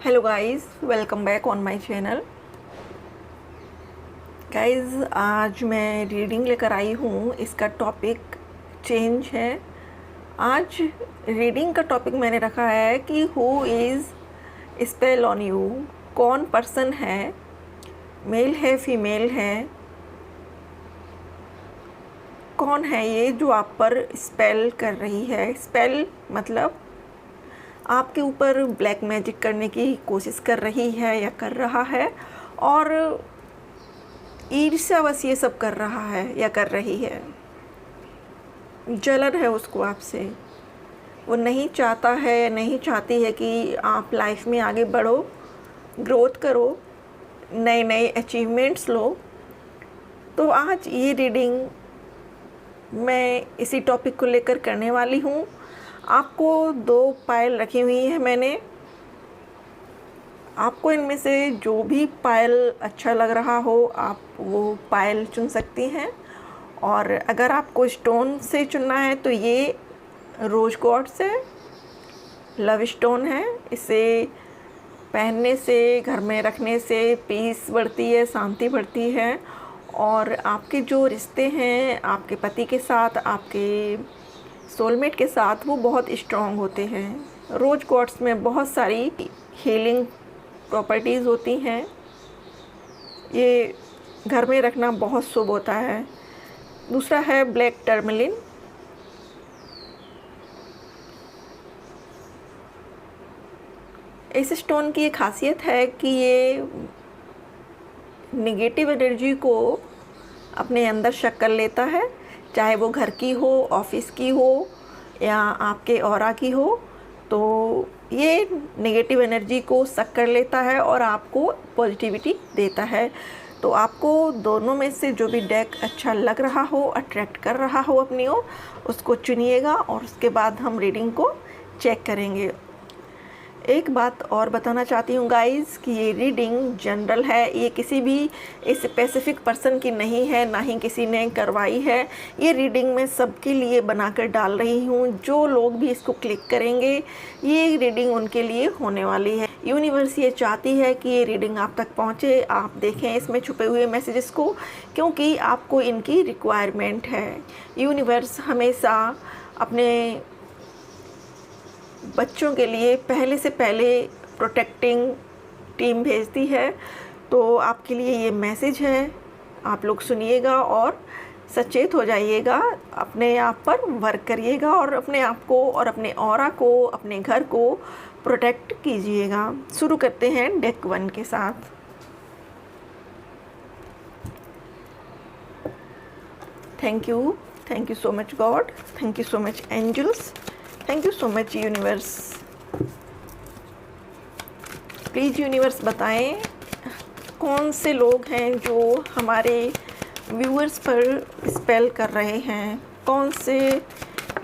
Hello guys, welcome back on my channel. Guys, आज मैं reading लेकर आई हूँ। इसका टॉपिक चेंज है। आज रीडिंग का टॉपिक मैंने रखा है कि who is spell on you. कौन पर्सन है, मेल है फीमेल है, कौन है ये जो आप पर स्पेल कर रही है। स्पेल मतलब आपके ऊपर ब्लैक मैजिक करने की कोशिश कर रही है या कर रहा है, और ईर्ष्यावश ये सब कर रहा है या कर रही है। जलन है उसको आपसे। वो नहीं चाहता है या नहीं चाहती है कि आप लाइफ में आगे बढ़ो, ग्रोथ करो, नए नए अचीवमेंट्स लो। तो आज ये रीडिंग मैं इसी टॉपिक को लेकर करने वाली हूँ। आपको 2 पायल रखी हुई है मैंने। आपको इनमें से जो भी पायल अच्छा लग रहा हो आप वो पायल चुन सकती हैं। और अगर आपको स्टोन से चुनना है तो ये रोज़ क्वार्ट्ज है, लव स्टोन है। इसे पहनने से, घर में रखने से पीस बढ़ती है, शांति बढ़ती है, और आपके जो रिश्ते हैं आपके पति के साथ, आपके सोलमेट के साथ, वो बहुत स्ट्रॉन्ग होते हैं। रोज़ क्वार्ट्ज में बहुत सारी हीलिंग प्रॉपर्टीज़ होती हैं। ये घर में रखना बहुत शुभ होता है। दूसरा है ब्लैक टर्मलिन। इस स्टोन की ये खासियत है कि ये नेगेटिव एनर्जी को अपने अंदर शक्ल लेता है, चाहे वो घर की हो, ऑफिस की हो, या आपके ऑरा की हो। तो ये नेगेटिव एनर्जी को सक कर लेता है और आपको पॉजिटिविटी देता है। तो आपको दोनों में से जो भी डेक अच्छा लग रहा हो, अट्रैक्ट कर रहा हो अपनी ओर, उसको चुनिएगा और उसके बाद हम रीडिंग को चेक करेंगे। एक बात और बताना चाहती हूँ गाइस कि ये रीडिंग जनरल है। ये किसी भी स्पेसिफिक पर्सन की नहीं है, ना ही किसी ने करवाई है। ये रीडिंग मैं सबके लिए बनाकर डाल रही हूँ। जो लोग भी इसको क्लिक करेंगे ये रीडिंग उनके लिए होने वाली है। यूनिवर्स ये चाहती है कि ये रीडिंग आप तक पहुँचे, आप देखें इसमें छुपे हुए मैसेजेस को, क्योंकि आपको इनकी रिक्वायरमेंट है। यूनिवर्स हमेशा अपने बच्चों के लिए पहले से पहले प्रोटेक्टिंग टीम भेजती है। तो आपके लिए ये मैसेज है, आप लोग सुनिएगा और सचेत हो जाइएगा। अपने आप पर वर्क करिएगा और अपने आप को और अपने ऑरा को, अपने घर को प्रोटेक्ट कीजिएगा। शुरू करते हैं डेक 1 के साथ। Thank you so much God, thank you so much angels, thank you so much universe. Please universe बताएं कौन से लोग हैं जो हमारे व्यूअर्स पर स्पेल कर रहे हैं। कौन से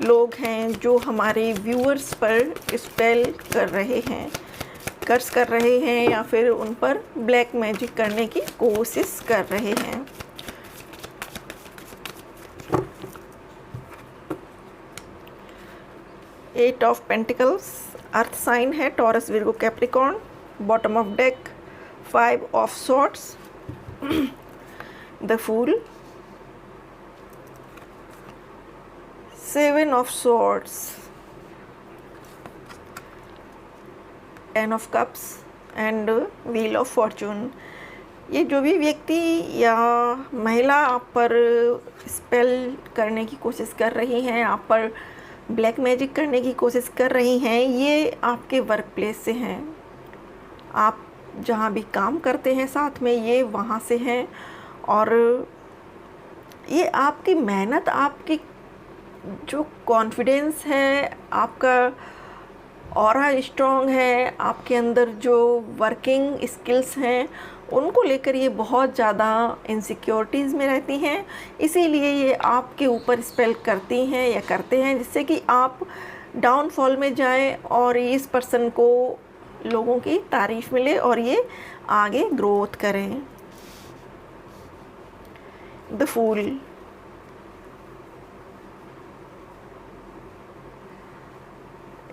लोग हैं जो हमारे व्यूअर्स पर स्पेल कर रहे हैं, कर्स कर रहे हैं, या फिर उन पर ब्लैक मैजिक करने की कोशिश कर रहे हैं। Eight of pentacles, earth sign है, Taurus, Virgo, Capricorn. Bottom of deck 5 of swords, the fool, 7 of swords, 10 of cups and wheel of fortune. ये जो भी व्यक्ति या महिला आप पर स्पेल करने की कोशिश कर रही हैं, आप पर ब्लैक मैजिक करने की कोशिश कर रही हैं, ये आपके वर्क प्लेस से हैं। आप जहाँ भी काम करते हैं साथ में, ये वहाँ से हैं। और ये आपकी मेहनत, आपकी जो कॉन्फिडेंस है, आपका ऑरा स्ट्रॉन्ग है, आपके अंदर जो वर्किंग स्किल्स हैं, उनको लेकर ये बहुत ज़्यादा इनसिक्योरिटीज़ में रहती हैं। इसीलिए ये आपके ऊपर स्पेल करती हैं या करते हैं, जिससे कि आप डाउनफॉल में जाएं और इस पर्सन को लोगों की तारीफ़ मिले और ये आगे ग्रोथ करें। द फूल,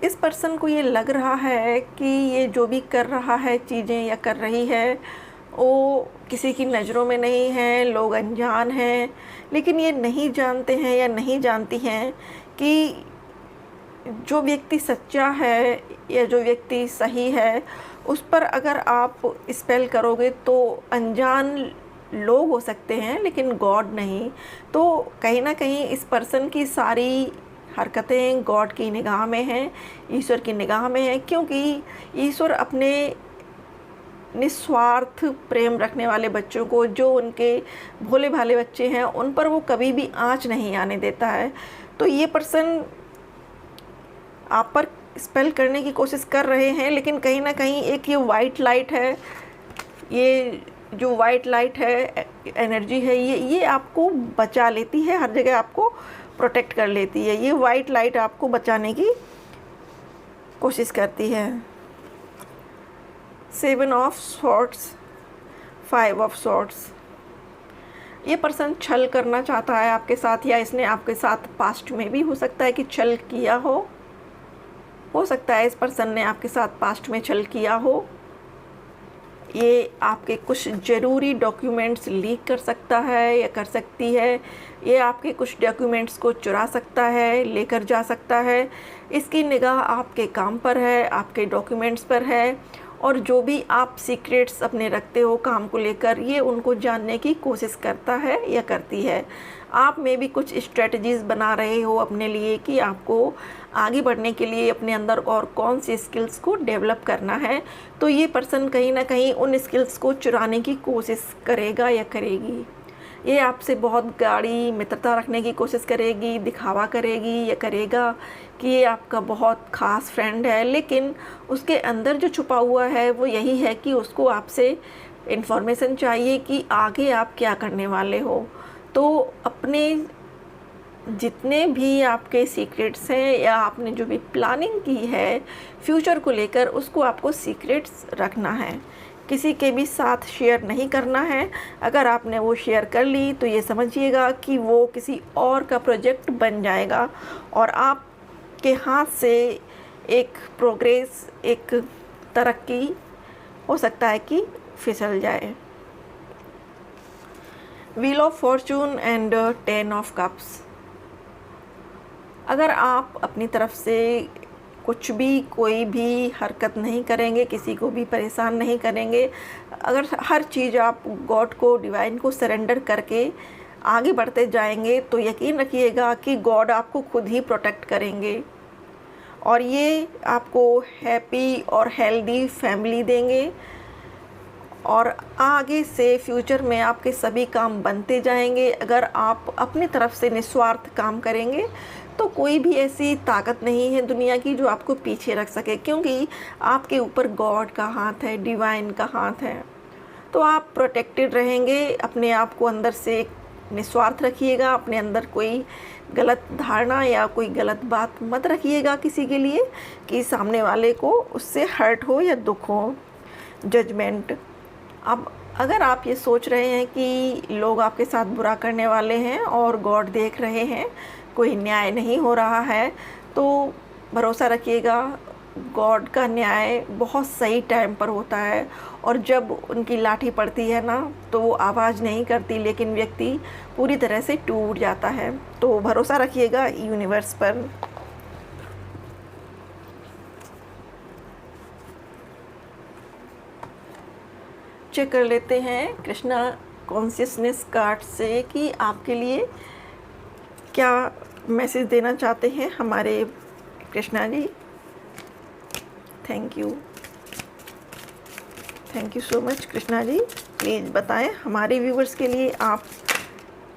इस पर्सन को ये लग रहा है कि ये जो भी कर रहा है चीज़ें या कर रही है वो किसी की नज़रों में नहीं है, लोग अनजान हैं, लेकिन ये नहीं जानते हैं या नहीं जानती हैं कि जो व्यक्ति सच्चा है या जो व्यक्ति सही है उस पर अगर आप स्पेल करोगे तो अनजान लोग हो सकते हैं लेकिन गॉड नहीं। तो कहीं ना कहीं इस पर्सन की सारी हरकतें गॉड की निगाह में हैं, ईश्वर की निगाह में हैं, क्योंकि ईश्वर अपने निस्वार्थ प्रेम रखने वाले बच्चों को, जो उनके भोले भाले बच्चे हैं, उन पर वो कभी भी आँच नहीं आने देता है। तो ये पर्सन आप पर स्पेल करने की कोशिश कर रहे हैं, लेकिन कहीं ना कहीं एक ये वाइट लाइट है, ये जो वाइट लाइट है एनर्जी है, ये आपको बचा लेती है, हर जगह आपको प्रोटेक्ट कर लेती है। ये वाइट लाइट आपको बचाने की कोशिश करती है। 7 ऑफ स्वॉर्ड्स, 5 ऑफ स्वॉर्ड्स। ये पर्सन छल करना चाहता है आपके साथ, या इसने आपके साथ पास्ट में भी हो सकता है कि छल किया हो सकता है इस पर्सन ने आपके साथ पास्ट में छल किया हो। ये आपके कुछ ज़रूरी डॉक्यूमेंट्स लीक कर सकता है या कर सकती है। ये आपके कुछ डॉक्यूमेंट्स को चुरा सकता है, लेकर जा सकता है। इसकी निगाह आपके काम पर है, आपके डॉक्यूमेंट्स पर है, और जो भी आप सीक्रेट्स अपने रखते हो काम को लेकर, ये उनको जानने की कोशिश करता है या करती है। आप में भी कुछ स्ट्रेटजीज़ बना रहे हो अपने लिए कि आपको आगे बढ़ने के लिए अपने अंदर और कौन सी स्किल्स को डेवलप करना है। तो ये पर्सन कहीं ना कहीं उन स्किल्स को चुराने की कोशिश करेगा या करेगी। ये आपसे बहुत गाढ़ी मित्रता रखने की कोशिश करेगी, दिखावा करेगी या करेगा कि ये आपका बहुत ख़ास फ्रेंड है, लेकिन उसके अंदर जो छुपा हुआ है वो यही है कि उसको आपसे इन्फॉर्मेशन चाहिए कि आगे आप क्या करने वाले हो। तो अपने जितने भी आपके सीक्रेट्स हैं या आपने जो भी प्लानिंग की है फ्यूचर को लेकर, उसको आपको सीक्रेट्स रखना है, किसी के भी साथ शेयर नहीं करना है। अगर आपने वो शेयर कर ली तो ये समझिएगा कि वो किसी और का प्रोजेक्ट बन जाएगा और आपके हाथ से एक प्रोग्रेस, एक तरक्की हो सकता है कि फिसल जाए। Wheel of Fortune and 10 of cups. अगर आप अपनी तरफ से कुछ भी, कोई भी हरकत नहीं करेंगे, किसी को भी परेशान नहीं करेंगे, अगर हर चीज़ आप गॉड को, डिवाइन को सरेंडर करके आगे बढ़ते जाएंगे, तो यकीन रखिएगा कि गॉड आपको खुद ही प्रोटेक्ट करेंगे और ये आपको हैप्पी और हेल्दी फैमिली देंगे। और आगे से फ्यूचर में आपके सभी काम बनते जाएंगे। अगर आप अपनी तरफ से निस्वार्थ काम करेंगे तो कोई भी ऐसी ताकत नहीं है दुनिया की जो आपको पीछे रख सके, क्योंकि आपके ऊपर गॉड का हाथ है, डिवाइन का हाथ है। तो आप प्रोटेक्टेड रहेंगे। अपने आप को अंदर से निस्वार्थ रखिएगा, अपने अंदर कोई गलत धारणा या कोई गलत बात मत रखिएगा किसी के लिए कि सामने वाले को उससे हर्ट हो या दुख हो। जजमेंट। अब अगर आप ये सोच रहे हैं कि लोग आपके साथ बुरा करने वाले हैं और गॉड देख रहे हैं, कोई न्याय नहीं हो रहा है, तो भरोसा रखिएगा गॉड का न्याय बहुत सही टाइम पर होता है। और जब उनकी लाठी पड़ती है ना, तो वो आवाज़ नहीं करती, लेकिन व्यक्ति पूरी तरह से टूट जाता है। तो भरोसा रखिएगा यूनिवर्स पर। चेक कर लेते हैं कृष्णा कॉन्शियसनेस कार्ड से कि आपके लिए क्या मैसेज देना चाहते हैं हमारे Krishna ji. Thank you so much Krishna ji. Please बताएं हमारे व्यूवर्स के लिए आप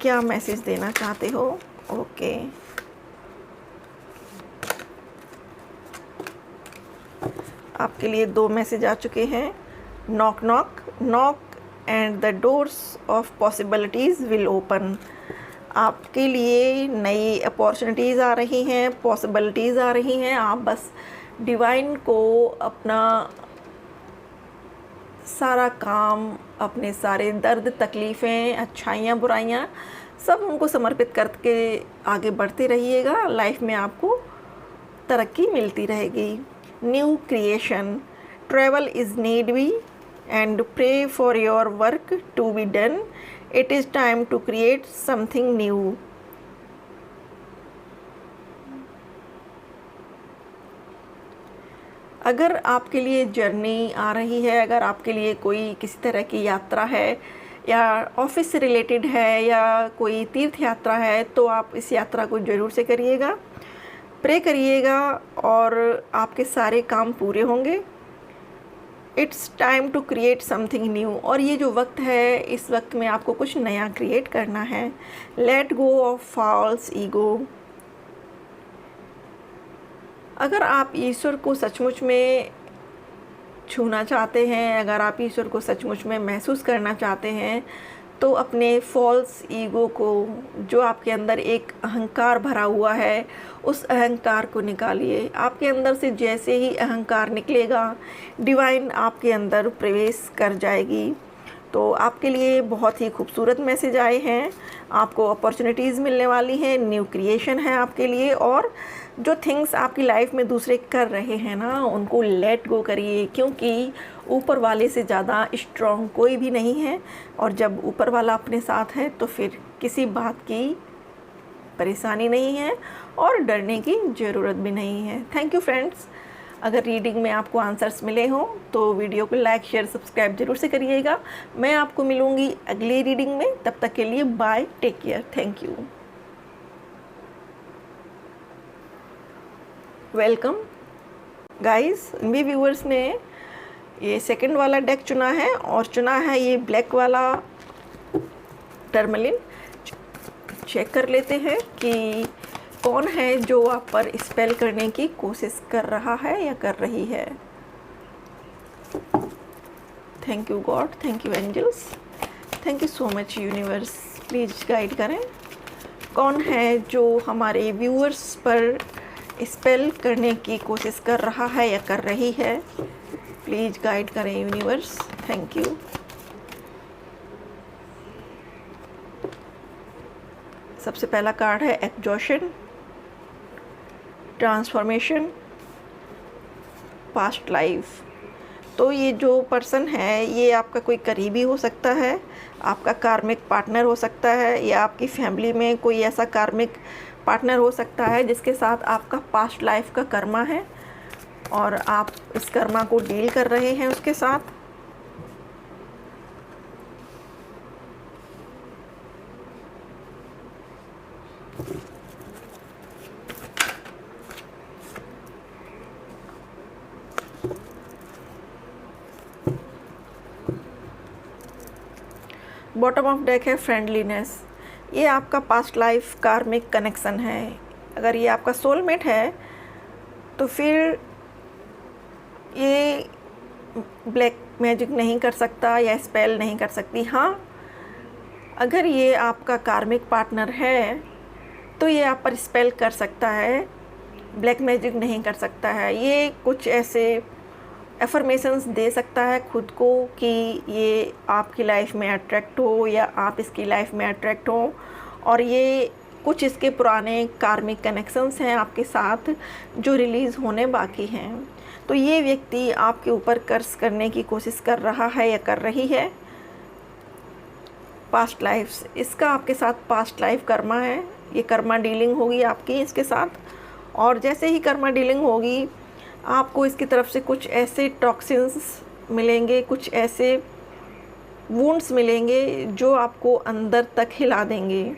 क्या मैसेज देना चाहते हो। ओके, आपके लिए 2 मैसेज आ चुके हैं। Knock knock knock and the doors of possibilities will open. आपके लिए नई अपॉर्चुनिटीज़ आ रही हैं, पॉसिबिलिटीज़ आ रही हैं। आप बस डिवाइन को अपना सारा काम, अपने सारे दर्द, तकलीफ़ें, अच्छाइयाँ, बुराइयाँ सब उनको समर्पित करके आगे बढ़ते रहिएगा। लाइफ में आपको तरक्की मिलती रहेगी। New creation, travel is need be and pray for your work to be done. It is time to create something new. अगर आपके लिए जर्नी आ रही है, अगर आपके लिए कोई किसी तरह की यात्रा है या ऑफिस से रिलेटेड है या कोई तीर्थ यात्रा है, तो आप इस यात्रा को ज़रूर से करिएगा, प्रे करिएगा और आपके सारे काम पूरे होंगे। It's time to create something new. और ये जो वक्त है, इस वक्त में आपको कुछ नया क्रिएट करना है। Let go of false ego. अगर आप ईश्वर को सचमुच में छूना चाहते हैं, अगर आप ईश्वर को सचमुच में महसूस करना चाहते हैं, तो अपने फॉल्स ईगो को, जो आपके अंदर एक अहंकार भरा हुआ है, उस अहंकार को निकालिए। आपके अंदर से जैसे ही अहंकार निकलेगा, डिवाइन आपके अंदर प्रवेश कर जाएगी। तो आपके लिए बहुत ही खूबसूरत मैसेज आए हैं। आपको अपॉर्चुनिटीज़ मिलने वाली हैं, न्यू क्रिएशन है आपके लिए। और जो थिंग्स आपकी लाइफ में दूसरे कर रहे हैं ना, उनको लेट गो करिए, क्योंकि ऊपर वाले से ज़्यादा स्ट्रॉन्ग कोई भी नहीं है। और जब ऊपर वाला अपने साथ है तो फिर किसी बात की परेशानी नहीं है और डरने की ज़रूरत भी नहीं है। Thank you friends. अगर रीडिंग में आपको आंसर्स मिले हों तो वीडियो को लाइक शेयर सब्सक्राइब ज़रूर से करिएगा। मैं आपको मिलूँगी अगली रीडिंग में। तब तक के लिए bye, take care, thank you. Welcome guys. मेरे व्यूअर्स ने ये सेकंड वाला डेक चुना है और चुना है ये ब्लैक वाला टर्मलिन। चेक कर लेते हैं कि कौन है जो आप पर स्पेल करने की कोशिश कर रहा है या कर रही है। Thank you God, thank you angels, thank you so much universe. Please guide करें कौन है जो हमारे व्यूअर्स पर स्पेल करने की कोशिश कर रहा है या कर रही है। प्लीज़ गाइड करें यूनिवर्स, थैंक यू। सबसे पहला कार्ड है एग्जॉशन, ट्रांसफॉर्मेशन, पास्ट लाइफ। तो ये जो पर्सन है, ये आपका कोई करीबी हो सकता है, आपका कार्मिक पार्टनर हो सकता है, या आपकी फैमिली में कोई ऐसा कार्मिक पार्टनर हो सकता है जिसके साथ आपका पास्ट लाइफ का कर्मा है और आप इस कर्मा को डील कर रहे हैं उसके साथ। बॉटम ऑफ डेक है फ्रेंडलीनेस। ये आपका पास्ट लाइफ कार्मिक कनेक्शन है। अगर ये आपका सोलमेट है तो फिर ये ब्लैक मैजिक नहीं कर सकता या स्पेल नहीं कर सकती। हाँ, अगर ये आपका कार्मिक पार्टनर है तो ये आप पर स्पेल कर सकता है, ब्लैक मैजिक नहीं कर सकता है। ये कुछ ऐसे एफर्मेशंस दे सकता है खुद को कि ये आपकी लाइफ में अट्रैक्ट हो या आप इसकी लाइफ में अट्रैक्ट हो। और ये कुछ इसके पुराने कार्मिक कनेक्शंस हैं आपके साथ जो रिलीज़ होने बाकी हैं। तो ये व्यक्ति आपके ऊपर कर्ज करने की कोशिश कर रहा है या कर रही है। पास्ट लाइफ्स, इसका आपके साथ पास्ट लाइफ कर्मा है। ये कर्मा डीलिंग होगी आपकी इसके साथ। और जैसे ही कर्मा डीलिंग होगी, आपको इसकी तरफ से कुछ ऐसे टॉक्सिन्स मिलेंगे, कुछ ऐसे वुंड्स मिलेंगे जो आपको अंदर तक हिला देंगे।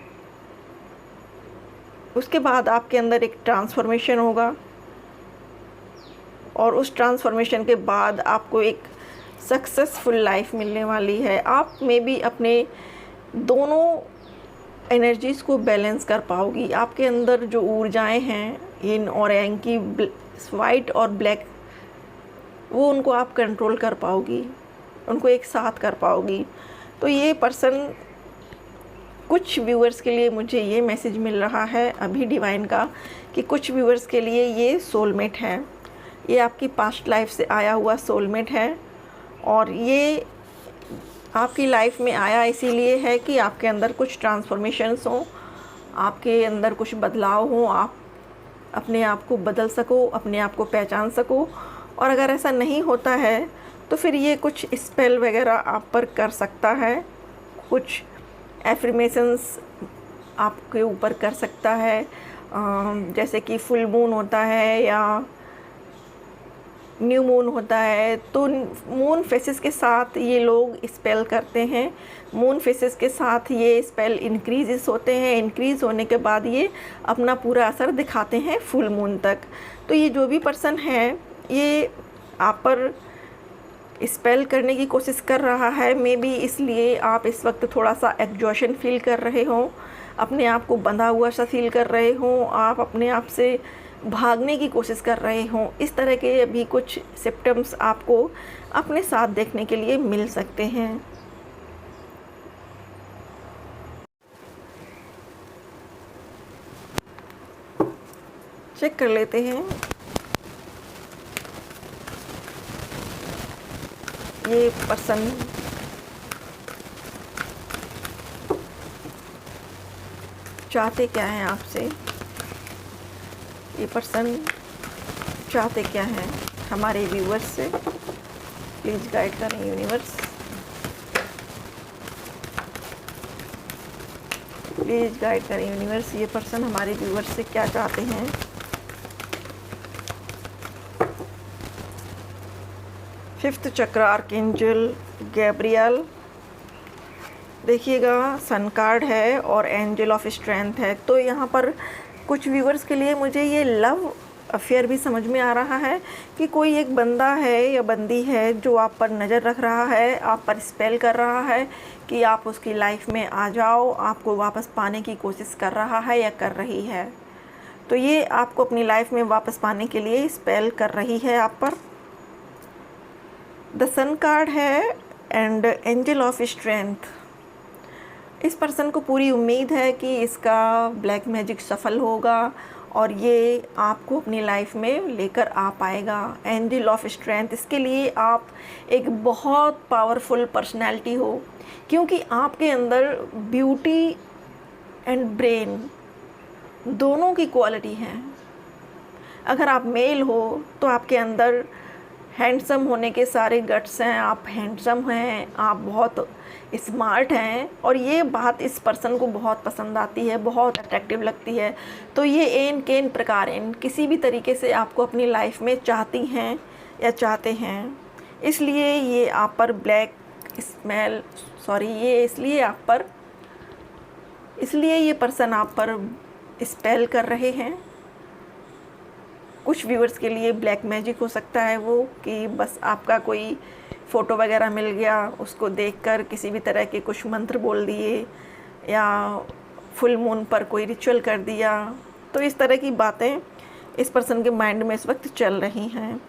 उसके बाद आपके अंदर एक ट्रांसफॉर्मेशन होगा और उस ट्रांसफॉर्मेशन के बाद आपको एक सक्सेसफुल लाइफ मिलने वाली है। आप में भी अपने दोनों एनर्जीज़ को बैलेंस कर पाओगी। आपके अंदर जो ऊर्जाएं हैं, yin और yang की, वाइट और ब्लैक, वो उनको आप कंट्रोल कर पाओगी, उनको एक साथ कर पाओगी। तो ये पर्सन, कुछ व्यूअर्स के लिए मुझे ये मैसेज मिल रहा है अभी डिवाइन का कि कुछ व्यूअर्स के लिए ये सोलमेट है। ये आपकी पास्ट लाइफ से आया हुआ सोलमेट है और ये आपकी लाइफ में आया इसीलिए है कि आपके अंदर कुछ ट्रांसफॉर्मेशंस हों, आपके अंदर कुछ बदलाव हों, आप अपने आप को बदल सको, अपने आप को पहचान सको। और अगर ऐसा नहीं होता है तो फिर ये कुछ स्पेल वगैरह आप पर कर सकता है, कुछ एफर्मेशंस आपके ऊपर कर सकता है। जैसे कि फुल मून होता है या न्यू मून होता है, तो मून फेसेस के साथ ये लोग स्पेल करते हैं। मून फेसेस के साथ ये स्पेल इंक्रीज़ होते हैं, इंक्रीज़ होने के बाद ये अपना पूरा असर दिखाते हैं फुल मून तक। तो ये जो भी पर्सन है ये आप पर स्पेल करने की कोशिश कर रहा है, मे बी इसलिए आप इस वक्त थोड़ा सा एग्जॉशन फील कर रहे हो, अपने आप को बंधा हुआ सा फील कर रहे हो, आप अपने आप से भागने की कोशिश कर रहे हो। इस तरह के अभी कुछ सिम्टम्स आपको अपने साथ देखने के लिए मिल सकते हैं। चेक कर लेते हैं। ये पर्सन चाहते क्या हैं आपसे, ये पर्सन चाहते क्या हैं हमारे व्यूअर्स से। प्लीज़ गाइड करें यूनिवर्स, प्लीज़ गाइड करें यूनिवर्स, ये पर्सन हमारे व्यूअर्स से क्या चाहते हैं। फिफ्थ चक्र आर्कएंजल गैब्रियल, देखिएगा सन कार्ड है और एंजल ऑफ स्ट्रेंथ है। तो यहाँ पर कुछ व्यूअर्स के लिए मुझे ये लव अफेयर भी समझ में आ रहा है कि कोई एक बंदा है या बंदी है जो आप पर नज़र रख रहा है, आप पर स्पेल कर रहा है कि आप उसकी लाइफ में आ जाओ, आपको वापस पाने की कोशिश कर रहा है या कर रही है। तो ये आपको अपनी लाइफ में वापस पाने के लिए स्पेल कर रही है आप पर। द सन कार्ड है एंड एंजल ऑफ स्ट्रेंथ। इस पर्सन को पूरी उम्मीद है कि इसका ब्लैक मैजिक सफल होगा और ये आपको अपनी लाइफ में लेकर आ पाएगा। एंजल ऑफ स्ट्रेंथ, इसके लिए आप एक बहुत पावरफुल पर्सनैलिटी हो, क्योंकि आपके अंदर ब्यूटी एंड ब्रेन दोनों की क्वालिटी है। अगर आप मेल हो तो आपके अंदर हैंडसम होने के सारे गट्स हैं, आप हैंडसम हैं, आप बहुत स्मार्ट हैं और ये बात इस पर्सन को बहुत पसंद आती है, बहुत अट्रैक्टिव लगती है। तो ये एन केन प्रकार किसी भी तरीके से आपको अपनी लाइफ में चाहती हैं या चाहते हैं, इसलिए ये आप पर इसलिए ये पर्सन आप पर स्पेल कर रहे हैं। कुछ व्यूअर्स के लिए ब्लैक मैजिक हो सकता है वो, कि बस आपका कोई फ़ोटो वगैरह मिल गया, उसको देखकर किसी भी तरह के कुछ मंत्र बोल दिए या फुल मून पर कोई रिचुअल कर दिया। तो इस तरह की बातें इस पर्सन के माइंड में इस वक्त चल रही हैं।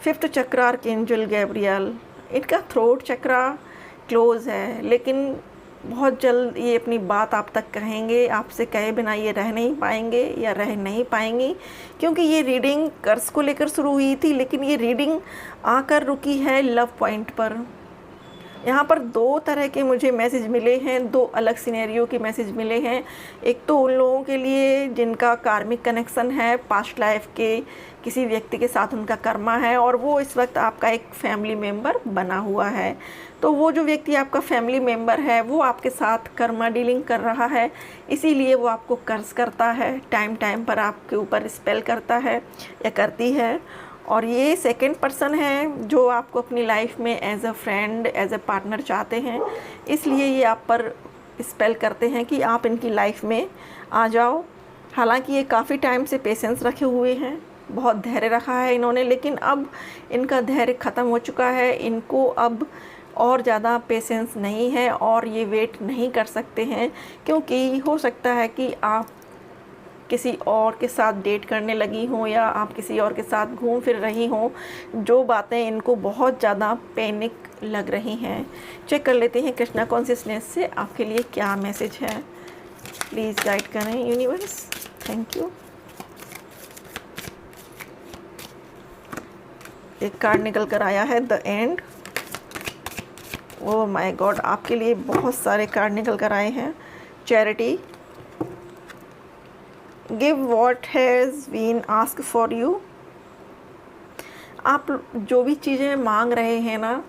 फिफ्थ चक्र आर्कएंजल गैब्रियल, इनका थ्रोट चक्रा क्लोज़ है, लेकिन बहुत जल्द ये अपनी बात आप तक कहेंगे। आपसे कहे बिना ये रह नहीं पाएंगे या रह नहीं पाएंगी, क्योंकि ये रीडिंग कर्ज को लेकर शुरू हुई थी, लेकिन ये रीडिंग आकर रुकी है लव पॉइंट पर। यहाँ पर दो तरह के मुझे मैसेज मिले हैं, दो अलग सिनेरियो के मैसेज मिले हैं। एक तो उन लोगों के लिए जिनका कार्मिक कनेक्शन है, पास्ट लाइफ के किसी व्यक्ति के साथ उनका कर्मा है और वो इस वक्त आपका एक फैमिली मेम्बर बना हुआ है। तो वो जो व्यक्ति आपका फैमिली मेम्बर है वो आपके साथ कर्मा डीलिंग कर रहा है, इसीलिए वो आपको कर्ज करता है, टाइम टाइम पर आपके ऊपर स्पेल करता है या करती है। और ये सेकंड पर्सन है जो आपको अपनी लाइफ में as a friend, as a partner चाहते हैं, इसलिए ये आप पर स्पेल करते हैं कि आप इनकी लाइफ में आ जाओ। हालांकि ये काफ़ी टाइम से पेशेंस रखे हुए हैं, बहुत धैर्य रखा है इन्होंने, लेकिन अब इनका धैर्य ख़त्म हो चुका है। इनको अब और ज़्यादा पेशेंस नहीं है और ये वेट नहीं कर सकते हैं, क्योंकि हो सकता है कि आप किसी और के साथ डेट करने लगी हों या आप किसी और के साथ घूम फिर रही हों, जो बातें इनको बहुत ज़्यादा पैनिक लग रही हैं। चेक कर लेते हैं कृष्णा कॉन्शियसनेस से आपके लिए क्या मैसेज है। प्लीज़ गाइड करें यूनिवर्स, थैंक यू। एक कार्ड निकल कर आया है the end. Oh my God, आपके लिए बहुत सारे कार्ड निकल कर आए हैं। Charity, give what has been ask for you. आप जो भी चीज़ें मांग रहे हैं ना,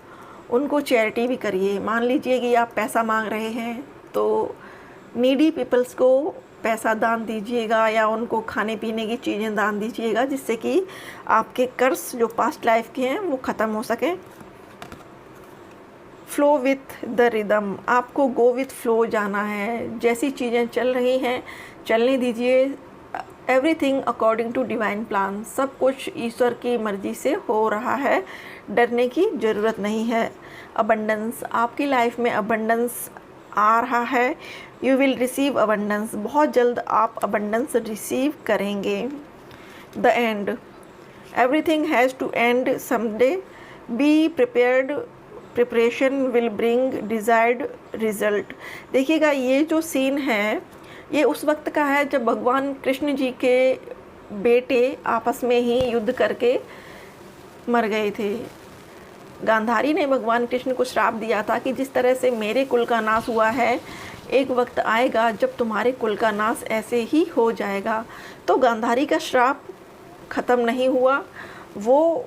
उनको चैरिटी भी करिए। मान लीजिए कि आप पैसा मांग रहे हैं तो नीडी पीपल्स को पैसा दान दीजिएगा या उनको खाने पीने की चीज़ें दान दीजिएगा, जिससे कि आपके कर्ज जो पास्ट लाइफ के हैं वो ख़त्म हो सके। फ्लो विथ द रिदम, आपको गो विथ फ्लो जाना है। जैसी चीज़ें चल रही हैं चलने दीजिए। Everything according to divine plan, सब कुछ ईश्वर की मर्ज़ी से हो रहा है, डरने की ज़रूरत नहीं है। अबंडेंस, आपकी लाइफ में अबंडेंस आ रहा है। यू विल रिसीव अबंडेंस, बहुत जल्द आप अबंडेंस रिसीव करेंगे। The end, everything has to end someday, be prepared, preparation will bring desired result. देखिएगा, ये जो सीन है ये उस वक्त का है जब भगवान कृष्ण जी के बेटे आपस में ही युद्ध करके मर गए थे। गांधारी ने भगवान कृष्ण को श्राप दिया था कि जिस तरह से मेरे कुल का नाश हुआ है, एक वक्त आएगा जब तुम्हारे कुल का नाश ऐसे ही हो जाएगा। तो गांधारी का श्राप ख़त्म नहीं हुआ। वो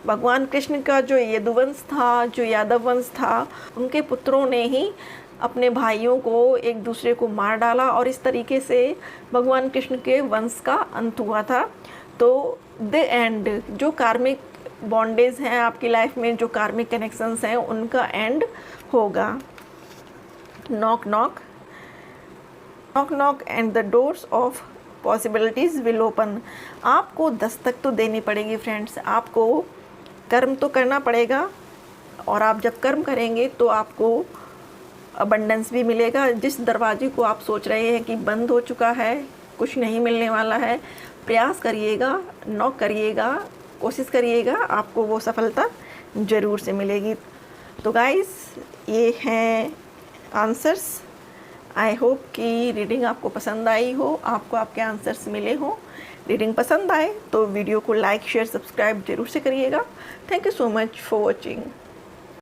भगवान कृष्ण का जो यदुवंश था, जो यादव वंश था, उनके पुत्रों ने ही अपने भाइयों को एक दूसरे को मार डाला और इस तरीके से भगवान कृष्ण के वंश का अंत हुआ था। तो द एंड, जो कार्मिक बॉन्डेज हैं आपकी लाइफ में, जो कार्मिक कनेक्शंस हैं, उनका एंड होगा। Knock knock, knock knock and the doors of possibilities will open. आपको दस्तक तो देनी पड़ेगी फ्रेंड्स, आपको कर्म तो करना पड़ेगा, और आप जब कर्म करेंगे तो आपको अबंडेंस भी मिलेगा। जिस दरवाजे को आप सोच रहे हैं कि बंद हो चुका है, कुछ नहीं मिलने वाला है, प्रयास करिएगा, नॉक करिएगा, कोशिश करिएगा, आपको वो सफलता ज़रूर से मिलेगी। तो गाइस, ये हैं आंसर्स। आई होप कि रीडिंग आपको पसंद आई हो, आपको आपके आंसर्स मिले हों। रीडिंग पसंद आए तो वीडियो को लाइक, शेयर, सब्सक्राइब ज़रूर से करिएगा। Thank you so much for watching.